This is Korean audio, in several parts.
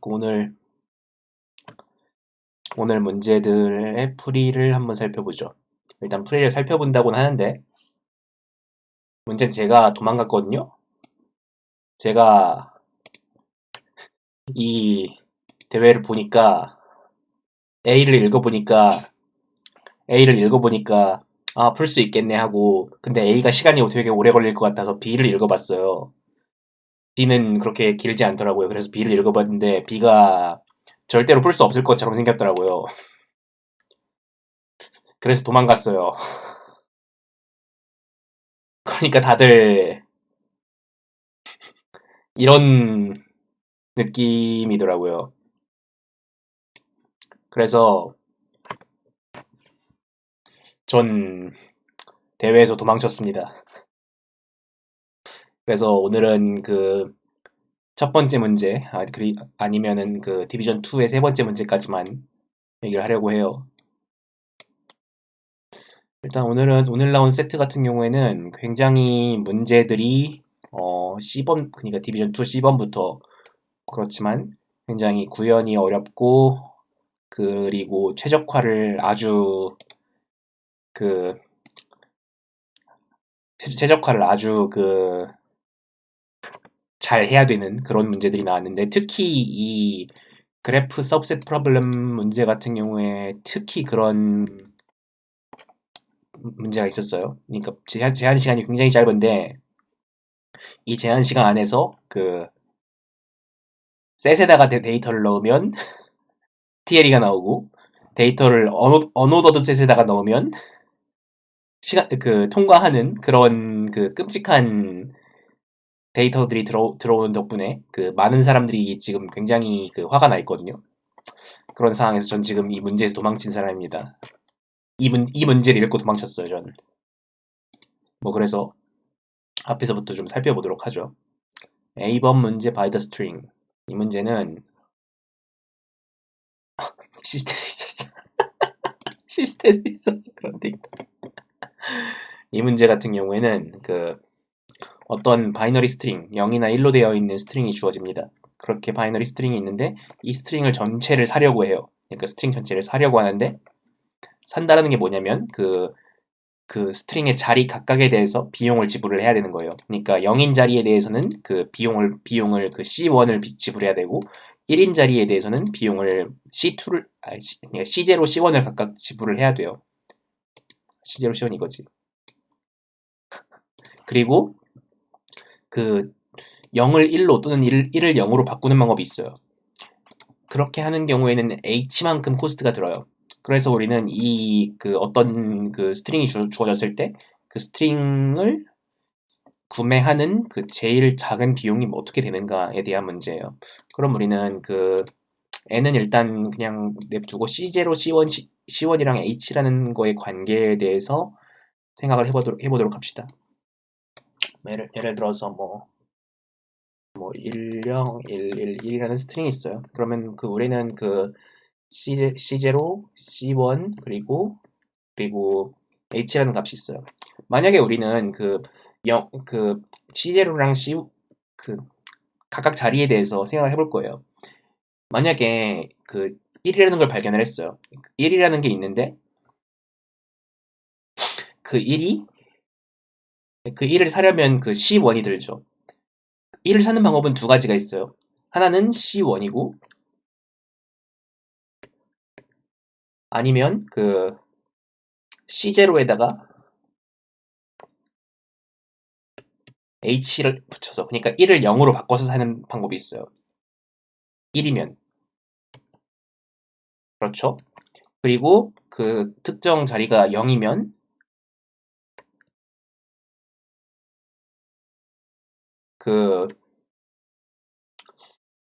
오늘 문제들의 풀이를 한번 살펴보죠. 일단 풀이를 살펴본다고는 하는데 문제는 제가 도망갔거든요. 제가 이 대회를 보니까 A를 읽어보니까 A를 읽어보니까 풀 수 있겠네 하고, 근데 A가 시간이 되게 오래 걸릴 것 같아서 B를 읽어봤어요. B는 그렇게 길지 않더라고요. 그래서 B를 읽어봤는데 B가 절대로 풀 수 없을 것처럼 생겼더라고요. 그래서 도망갔어요. 그러니까 다들 이런 느낌이더라고요. 그래서 전 대회에서 도망쳤습니다. 그래서 오늘은 그 첫 번째 문제, 아니면은 그 디비전 2의 세 번째 문제까지만 얘기를 하려고 해요. 일단 오늘 나온 세트 같은 경우에는 굉장히 문제들이 C번, 그러니까 디비전 2 C번부터 그렇지만 굉장히 구현이 어렵고, 그리고 최적화를 아주 그 최적화를 아주 잘 해야 되는 그런 문제들이 나왔는데, 특히 이 그래프 서브셋 프로블럼 문제 같은 경우에 특히 그런 문제가 있었어요. 그러니까 제한 시간이 굉장히 짧은데, 이 제한 시간 안에서 그 셋에다가 데이터를 넣으면 TLE가 나오고, 데이터를 어노더드 셋에다가 넣으면 통과하는 그런 끔찍한 데이터들이 들어오는 덕분에 많은 사람들이 지금 굉장히 화가 나 있거든요. 그런 상황에서 전 지금 이 문제에서 도망친 사람입니다. 이 문제를 읽고 도망쳤어요, 전. 그래서 앞에서부터 좀 살펴보도록 하죠. A번 문제 by the string. 이 문제는 시스템에 있었어. 시스템에 있었어, 그런 데이터. 이 문제 같은 경우에는 어떤 바이너리 스트링, 0이나 1로 되어 있는 스트링이 주어집니다. 그렇게 바이너리 스트링이 있는데 이 스트링을 전체를 사려고 해요. 그러니까 스트링 전체를 사려고 하는데, 산다는 게 뭐냐면 그 스트링의 자리 각각에 대해서 비용을 지불을 해야 되는 거예요. 그러니까 0인 자리에 대해서는 비용을 C1을 지불해야 되고, 1인 자리에 대해서는 비용을 C2를 그러니까 C0, C1을 각각 지불을 해야 돼요. C0, C1 이거지. 그리고 0을 1로 또는 1을 0으로 바꾸는 방법이 있어요. 그렇게 하는 경우에는 H만큼 코스트가 들어요. 그래서 우리는 어떤 스트링이 주어졌을 때 그 스트링을 구매하는 제일 작은 비용이 어떻게 되는가에 대한 문제예요. 그럼 우리는 N은 일단 그냥 냅두고 C0, C1이랑 H라는 거의 관계에 대해서 생각을 해보도록 합시다. 예를 들어서 10, 111이라는 스트링이 있어요. 그러면 우리는 C0, C1 그리고 H라는 값이 있어요. 만약에 우리는 C0랑 각각 자리에 대해서 생각을 해볼 거예요. 만약에 1이라는 걸 발견을 했어요. 1이라는 게 있는데 그 1을 사려면 C1이 들죠. 1을 사는 방법은 두 가지가 있어요. 하나는 C1이고, 아니면 C0에다가 H를 붙여서, 그러니까 1을 0으로 바꿔서 사는 방법이 있어요. 1이면. 그렇죠? 그리고 특정 자리가 0이면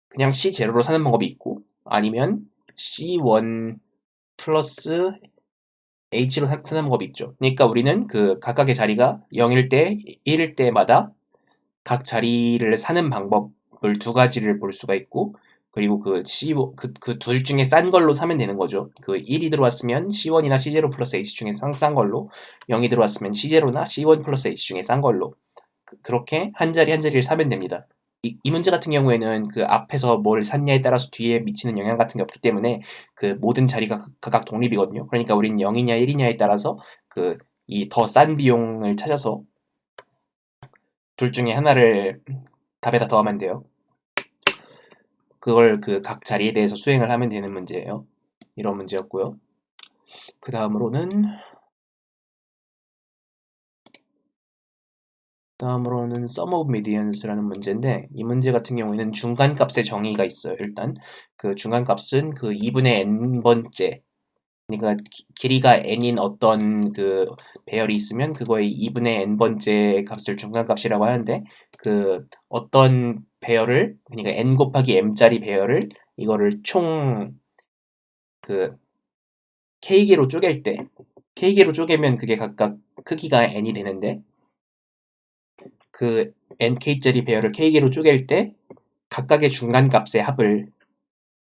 그냥 C0로 사는 방법이 있고, 아니면 C1 플러스 H로 사는 방법이 있죠. 그러니까 우리는 각각의 자리가 0일 때, 1일 때마다 각 자리를 사는 방법을 두 가지를 볼 수가 있고, 그리고 둘 중에 싼 걸로 사면 되는 거죠. 1이 들어왔으면 C1이나 C0 플러스 H 중에 싼 걸로, 0이 들어왔으면 C0나 C1 플러스 H 중에 싼 걸로, 그렇게 한 자리를 사면 됩니다. 이 문제 같은 경우에는 그 앞에서 뭘 샀냐에 따라서 뒤에 미치는 영향 같은 게 없기 때문에 그 모든 자리가 각각 독립이거든요. 그러니까 우린 0이냐 1이냐에 따라서 그 이 더 싼 비용을 찾아서 둘 중에 하나를 답에다 더하면 돼요. 그걸 그 각 자리에 대해서 수행을 하면 되는 문제예요. 이런 문제였고요. 그 다음으로는 sum of medians라는 문제인데 이 문제 같은 경우에는 중간값의 정의가 있어요. 일단 그 중간값은 그 2분의 n번째 그러니까 길이가 n인 어떤 그 배열이 있으면 그거의 2분의 n번째 값을 중간값이라고 하는데 그 어떤 배열을 그러니까 n 곱하기 m짜리 배열을 이거를 총 그 k개로 쪼갤 때 k개로 쪼개면 그게 각각 크기가 n이 되는데 그 nk짜리 배열을 k개로 쪼갤 때 각각의 중간값의 합을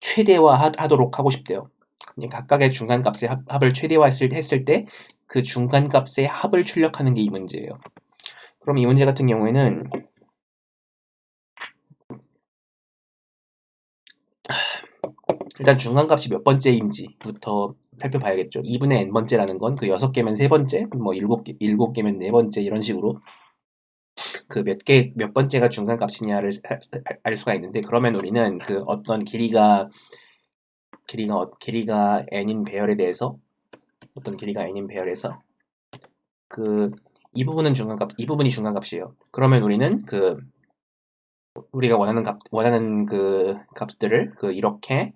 최대화하도록 하고 싶대요. 각각의 중간값의 합을 최대화했을 때 그 중간값의 합을 출력하는 게 이 문제예요. 그럼 이 문제 같은 경우에는 일단 중간값이 몇 번째인지부터 살펴봐야겠죠. 2분의 n번째라는 건 그 6개면 3번째, 뭐 7개면 4번째 이런 식으로 그 몇 번째가 중간값이냐를 알 수가 있는데 그러면 우리는 그 어떤 길이가 n인 배열에 대해서 어떤 길이가 n인 배열에서 그 이 부분이 중간값이에요. 그러면 우리는 그 우리가 원하는 그 값들을 그 이렇게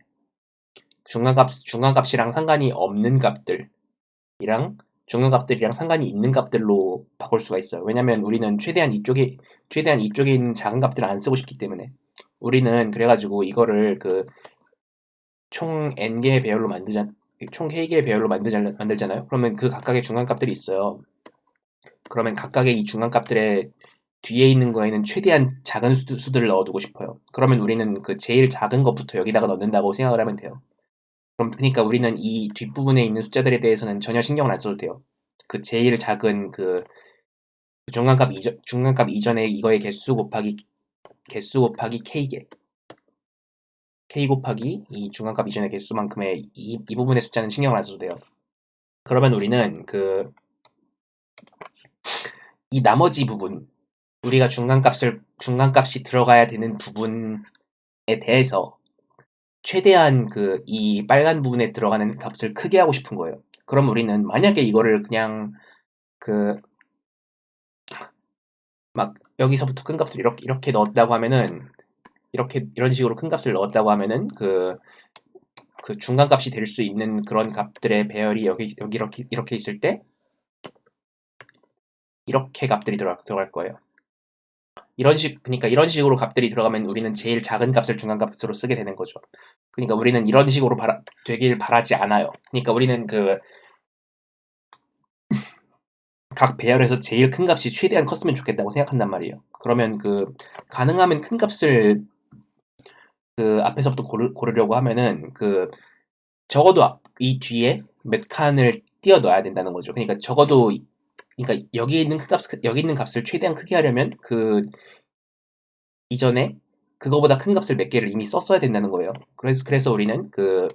중간값이랑 상관이 없는 값들이랑 중간값들이랑 상관이 있는 값들로 바꿀 수가 있어요. 왜냐면 우리는 최대한 이쪽에 있는 작은 값들을 안 쓰고 싶기 때문에 우리는 그래가지고 이거를 그 총 n개의 배열로 총 k개의 배열로 만들잖아요. 그러면 그 각각의 중간값들이 있어요. 그러면 각각의 이 중간값들의 뒤에 있는 거에는 최대한 작은 수들을 넣어두고 싶어요. 그러면 우리는 그 제일 작은 것부터 여기다가 넣는다고 생각을 하면 돼요. 그러니까 우리는 이 뒷부분에 있는 숫자들에 대해서는 전혀 신경을 안 써도 돼요. 그 제일 작은 그 중간값 이전에 이거의 개수 곱하기 k 곱하기 이 중간값 이전의 개수만큼의 이 부분의 숫자는 신경을 안 써도 돼요. 그러면 우리는 그 이 나머지 부분 우리가 중간값이 들어가야 되는 부분에 대해서 최대한 그 이 빨간 부분에 들어가는 값을 크게 하고 싶은 거예요. 그럼 우리는 만약에 이거를 그냥 그 막 여기서부터 큰 값을 이렇게 넣었다고 하면은 이런 식으로 큰 값을 넣었다고 하면은 그 중간값이 될 수 있는 그런 값들의 배열이 여기 이렇게 있을 때 이렇게 값들이 들어갈 거예요. 그러니까 이런 식으로 값들이 들어가면 우리는 제일 작은 값을 중간값으로 쓰게 되는 거죠. 그러니까 우리는 이런 식으로 되길 바라지 않아요. 그러니까 우리는 그 각 배열에서 제일 큰 값이 최대한 컸으면 좋겠다고 생각한단 말이에요. 그러면 그 가능하면 큰 값을 그 앞에서부터 고르려고 하면은 그 적어도 이 뒤에 몇 칸을 띄어 넣어야 된다는 거죠. 그러니까 적어도 그러니까 여기 있는 값을 최대한 크게 하려면 그 이전에 그거보다 큰 값을 몇 개를 이미 썼어야 된다는 거예요. 그래서 우리는 그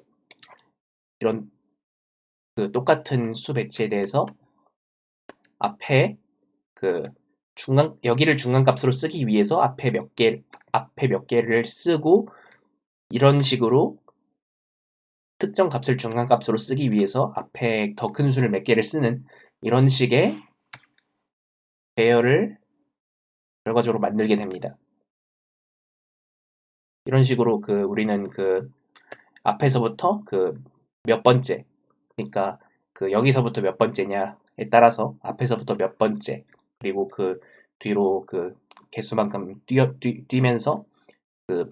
이런 그 똑같은 수 배치에 대해서 앞에 그 여기를 중간값으로 쓰기 위해서 앞에 몇 개를 쓰고 이런 식으로 특정 값을 중간값으로 쓰기 위해서 앞에 더 큰 수를 몇 개를 쓰는 이런 식의 배열을 결과적으로 만들게 됩니다. 이런 식으로 그 우리는 그 앞에서부터 그 몇 번째 그러니까 그 여기서부터 몇 번째냐에 따라서 앞에서부터 몇 번째 그리고 그 뒤로 그 개수만큼 뛰면서 그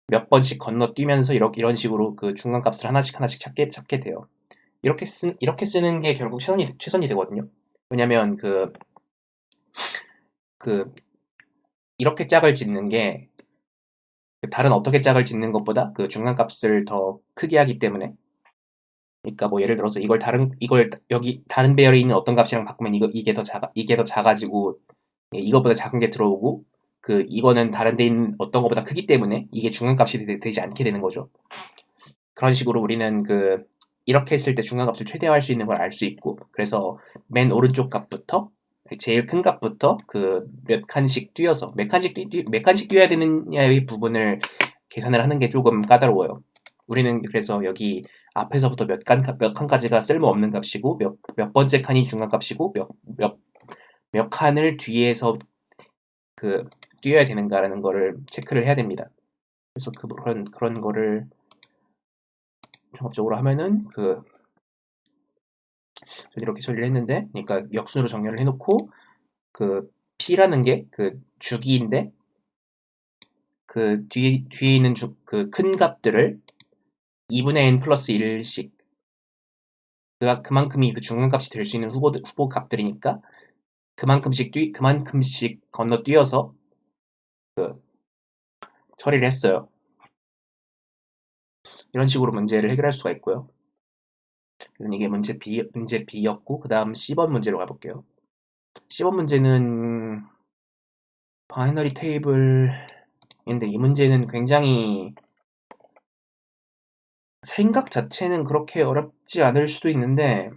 몇 번씩 건너뛰면서 이런 식으로 그 중간값을 하나씩 찾게 돼요. 이렇게 쓰는 게 결국 최선이 되거든요. 왜냐면 그 이렇게 짝을 짓는 게 다른 어떻게 짝을 짓는 것보다 그 중간값을 더 크게 하기 때문에 그러니까 뭐 예를 들어서 이걸 여기 다른 배열에 있는 어떤 값이랑 바꾸면 이게 더 작아지고 이거보다 작은 게 들어오고 이거는 다른 데 있는 어떤 것보다 크기 때문에 이게 중간값이 되지 않게 되는 거죠. 그런 식으로 우리는 이렇게 했을 때 중간값을 최대화할 수 있는 걸 알 수 있고, 그래서 맨 오른쪽 값부터 제일 큰 값부터 몇 칸씩 뛰어서 몇 칸씩 뛰어야 되느냐의 부분을 계산을 하는 게 조금 까다로워요. 우리는 그래서 여기 앞에서부터 몇 칸까지가 쓸모없는 값이고 몇 번째 칸이 중간값이고 몇 칸을 뒤에서 뛰어야 되는가라는 거를 체크를 해야 됩니다. 그래서 그런 거를 종합적으로 하면은 이렇게 처리를 했는데, 그러니까 역순으로 정렬을 해놓고 P라는 게 주기인데 뒤에 있는 큰 값들을 2분의 n 플러스 1씩 그만큼이 중간값이 될 수 있는 후보 값들이니까 그만큼씩 건너뛰어서 처리를 했어요. 이런 식으로 문제를 해결할 수가 있고요. 그래서 이게 문제 B였고, 그 다음 C번 문제로 가볼게요. C번 문제는 바이너리 테이블인데, 이 문제는 굉장히 생각 자체는 그렇게 어렵지 않을 수도 있는데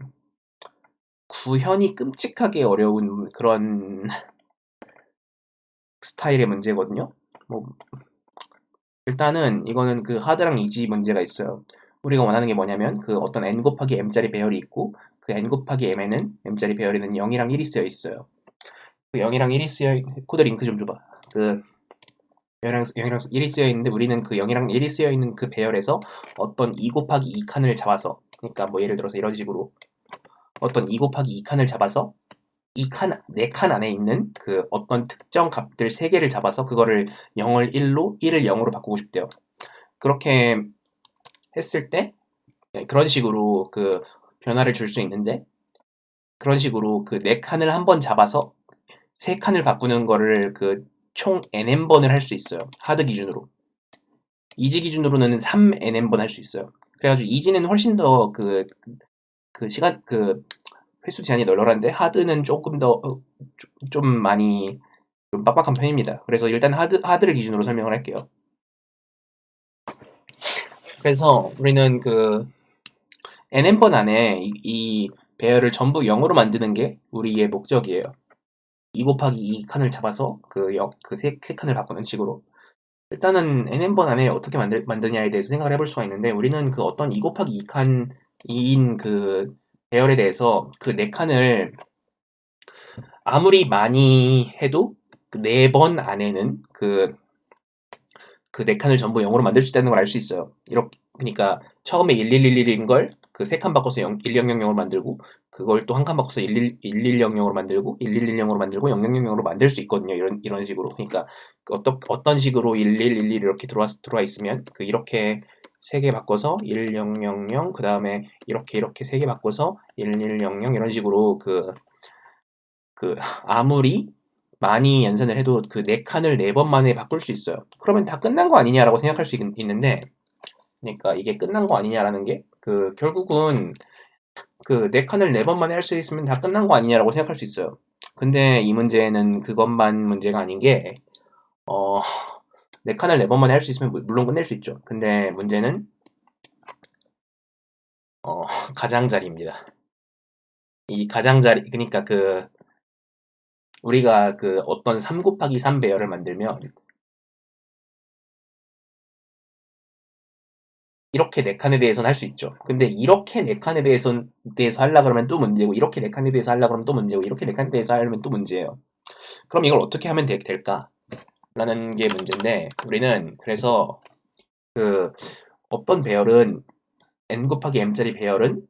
구현이 끔찍하게 어려운 그런 스타일의 문제거든요. 일단은 이거는 하드랑 이지 문제가 있어요. 우리가 원하는 게 뭐냐면 어떤 n 곱하기 m짜리 배열이 있고 그 n 곱하기 m에는 m짜리 배열에는 0이랑 1이 쓰여 있어요. 0이랑 1이 쓰여 코드 링크 좀 줘봐. 0이랑 1이 쓰여 있는데 우리는 0이랑 1이 쓰여 있는 그 배열에서 어떤 2 곱하기 2칸을 잡아서, 그러니까 예를 들어서 이런 식으로 어떤 2 곱하기 2칸을 잡아서 4칸 안에 있는 어떤 특정 값들 3개를 잡아서 그거를 0을 1로 1을 0으로 바꾸고 싶대요. 그렇게 했을 때 그런 식으로 변화를 줄 수 있는데, 그런 식으로 4칸을 한번 잡아서 3칸을 바꾸는 거를 총 n번을 할 수 있어요. 하드 기준으로. 이지 기준으로는 3n번 할 수 있어요. 그래가지고 이지는 훨씬 더 시간 횟수 제한이 널널한데 하드는 조금 더 좀 많이 좀 빡빡한 편입니다. 그래서 일단 하드를 기준으로 설명을 할게요. 그래서 우리는 n번 안에 이 배열을 전부 0으로 만드는 게 우리의 목적이에요. 2 곱하기 2칸을 잡아서 세 칸을 바꾸는 식으로. 일단은 n번 안에 어떻게 만드냐에 대해서 생각을 해볼 수가 있는데, 우리는 어떤 2 곱하기 2칸인 배열에 대해서 4칸을 아무리 많이 해도 4번 안에는 그 4칸을 전부 0으로 만들 수 있다는 걸 알 수 있어요. 그러니까 처음에 1111인 걸 3칸 바꿔서 1000으로 만들고, 그걸 또 한 칸 바꿔서 1100으로 만들고, 1110으로 만들고, 0000으로 만들 수 있거든요. 이런 식으로. 그러니까 어떤 식으로 1111 이렇게 들어와 있으면 이렇게 3개 바꿔서 1000, 그 다음에 이렇게 3개 바꿔서 1100 이런 식으로 아무리 많이 연산을 해도 4칸을 4번 만에 바꿀 수 있어요. 그러면 다 끝난 거 아니냐라고 생각할 수 있는데, 그러니까 이게 끝난 거 아니냐라는 게 결국은 4칸을 4번 만에 할 수 있으면 다 끝난 거 아니냐라고 생각할 수 있어요. 근데 이 문제는 그것만 문제가 아닌 게 4칸을 4번 만에 할 수 있으면 물론 끝낼 수 있죠. 근데 문제는 가장자리입니다. 이 가장자리, 그러니까 우리가 어떤 3 곱하기 3 배열을 만들면 이렇게 4칸에 대해서는 할 수 있죠. 근데 이렇게 4칸에 대해서 하려고 그러면 또 문제고, 이렇게 4칸에 대해서 하려고 그러면 또 문제고, 이렇게 4칸에 대해서 하려면 또 문제예요. 그럼 이걸 어떻게 하면 될까? 라는 게 문제인데, 우리는 그래서 어떤 배열은 n 곱하기 m짜리 배열은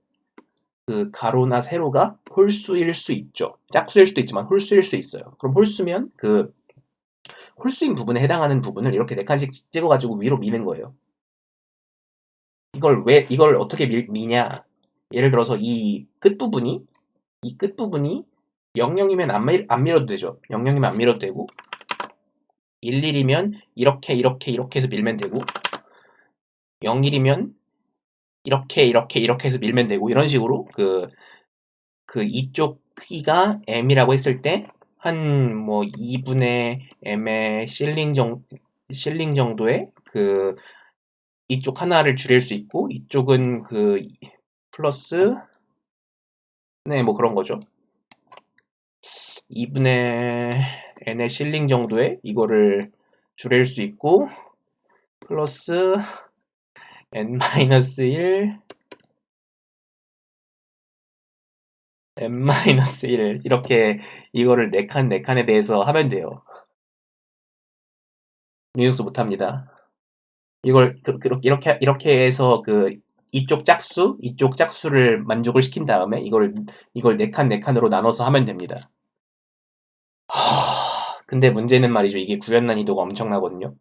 가로나 세로가 홀수일 수 있죠. 짝수일 수도 있지만 홀수일 수 있어요. 그럼 홀수면 홀수인 부분에 해당하는 부분을 이렇게 4칸씩 찍어가지고 위로 미는 거예요. 이걸 어떻게 미냐? 예를 들어서 이 끝부분이 00이면 안 밀어도 되죠. 00이면 안 밀어도 되고, 11이면 이렇게 해서 밀면 되고, 01이면 이렇게 해서 밀면 되고, 이런 식으로 이쪽 크기가 m이라고 했을 때 한 뭐 2분의 m의 실링 정도의 그 이쪽 하나를 줄일 수 있고 이쪽은 그 플러스 네 뭐 그런 거죠. 2분의 n의 실링 정도의 이거를 줄일 수 있고 플러스 n-1 n-1 이렇게 이거를 4칸에 대해서 하면 돼요. 리눅스 못합니다. 이걸 이렇게 해서 그 이쪽 짝수를 만족을 시킨 다음에 이걸 4칸으로 나눠서 하면 됩니다. 근데 문제는 말이죠. 이게 구현 난이도가 엄청나거든요.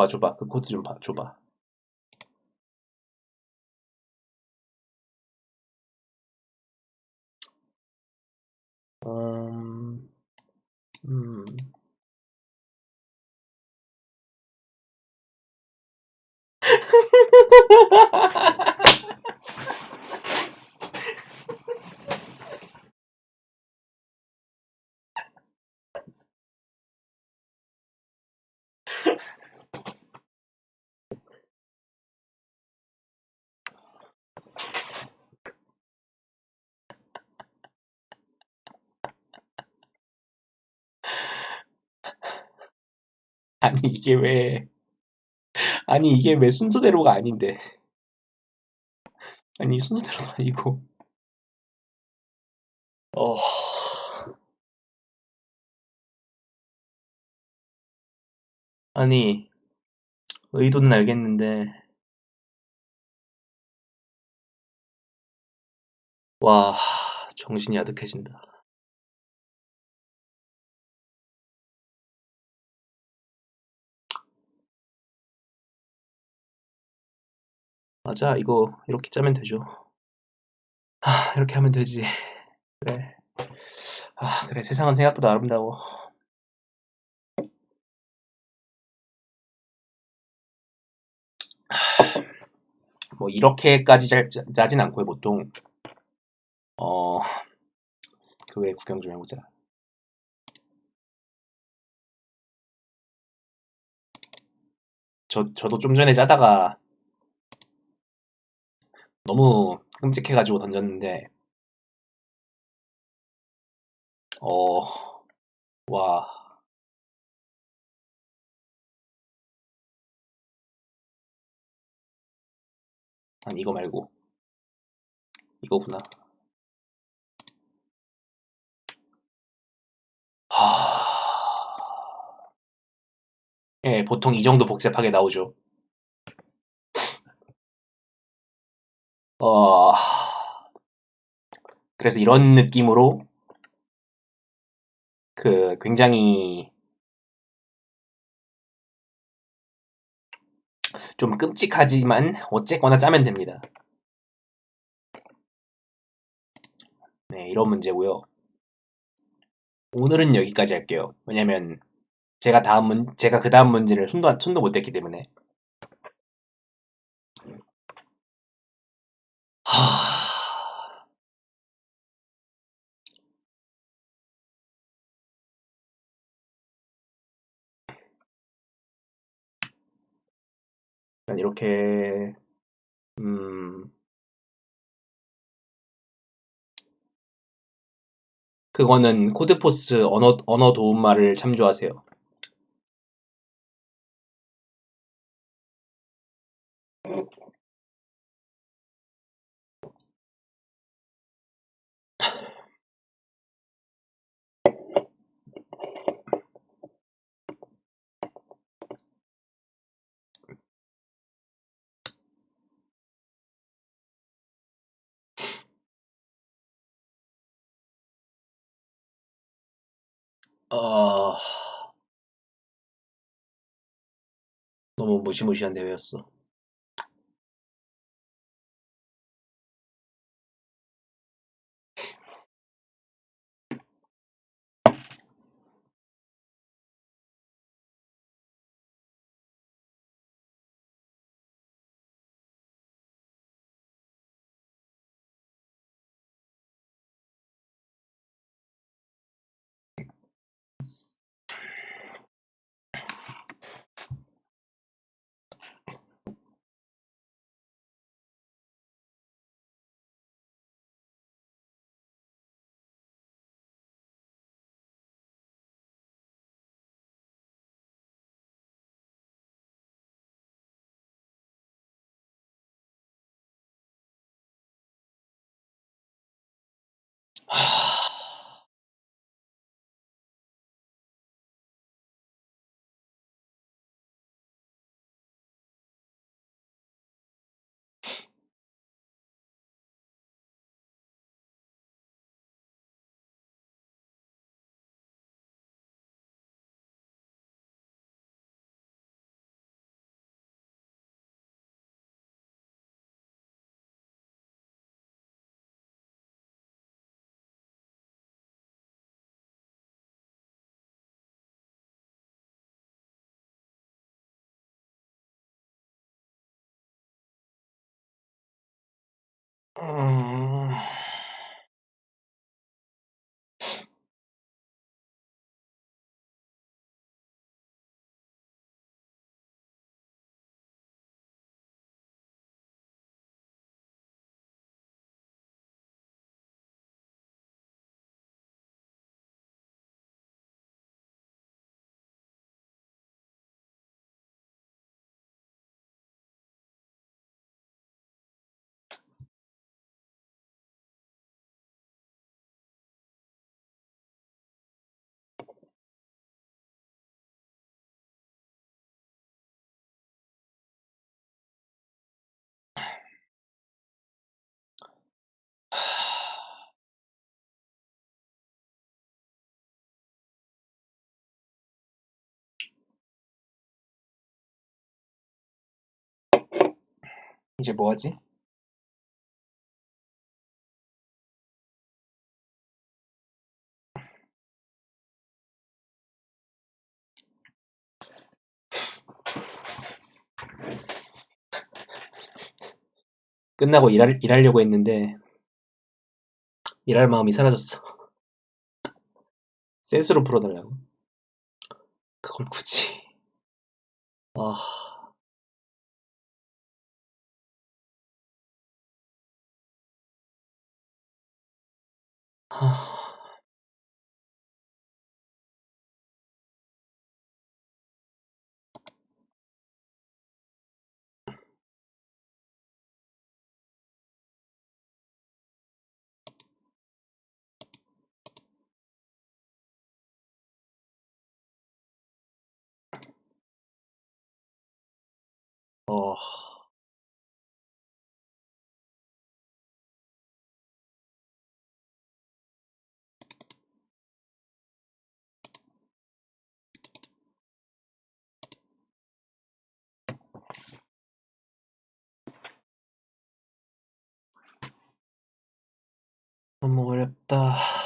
줘봐. 그 코드 좀 줘봐. 음, 음. 아니 이게 왜 순서대로가 아닌데? 아니 순서대로도 아니고. 어, 아니 의도는 알겠는데 와 정신이 아득해진다. 맞아 이거 이렇게 짜면 되죠. 이렇게 하면 되지. 그래. 그래 세상은 생각보다 아름다워. 뭐 이렇게까지 짜진 않고요 보통. 교회 구경 좀 해보자. 저도 좀 전에 짜다가 너무 끔찍해가지고 던졌는데, 어, 와, 아니 이거 말고 이거구나. 예, 보통 이 정도 복잡하게 나오죠. 어, 그래서 이런 느낌으로 그 굉장히 좀 끔찍하지만 어쨌거나 짜면 됩니다. 네, 이런 문제고요. 오늘은 여기까지 할게요. 왜냐면 제가 그 다음 문제를 손도 못 댔기 때문에. 하... 이렇게 음, 그거는 코드포스 언어 도움말을 참조하세요. 어, 너무 무시무시한 대회였어. 음... 이제 뭐하지? 끝나고 일하려고 했는데 일할 마음이 사라졌어. 센스로 풀어달라고? 그걸 굳이. 아, 하... 어, 너무 어렵다.